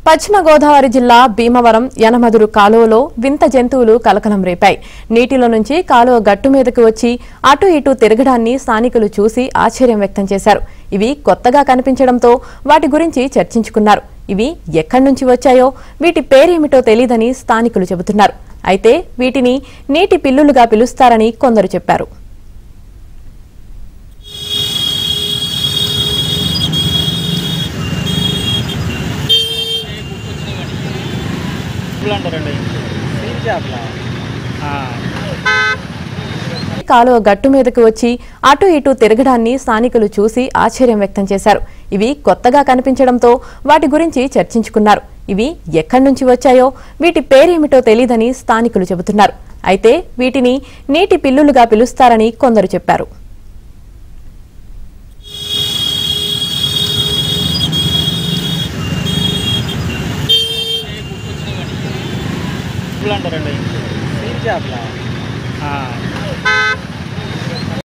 పశ్చిమ గోదావరి జిల్లా భీమవరం యనమదురు కాలువలో వింత జంతువులు కలకలం రేపాయి. నీటిలో నుంచి కాలువ గట్టు మీదకు వచ్చి అటు ఇటు తిరగడాన్ని స్థానికులు చూసి ఆశ్చర్యం వ్యక్తం చేశారు. ఇవి కొత్తగా కనిపించడంతో వాటి గురించి చర్చించుకున్నారు. ఇవి ఎక్కడి నుంచి వచ్చాయో వీటి పేరేమిటో తెలియదని స్థానికులు చెబుతున్నారు. అయితే వీటిని నీటి పిల్లులుగా పిలుస్తారని కొందరు చెప్పారు. కాలువ గట్టు మీదకు వచ్చి అటు ఇటు తిరగడాన్ని స్థానికులు చూసి ఆశ్చర్యం వ్యక్తం చేశారు. ఇవి కొత్తగా కనిపించడంతో వాటి గురించి చర్చించుకున్నారు. ఇవి ఎక్కడి నుంచి వచ్చాయో వీటి పేరేమిటో తెలియదని స్థానికులు చెబుతున్నారు. అయితే వీటిని నీటి పిల్లులుగా పిలుస్తారని కొందరు చెప్పారు. అంటారండి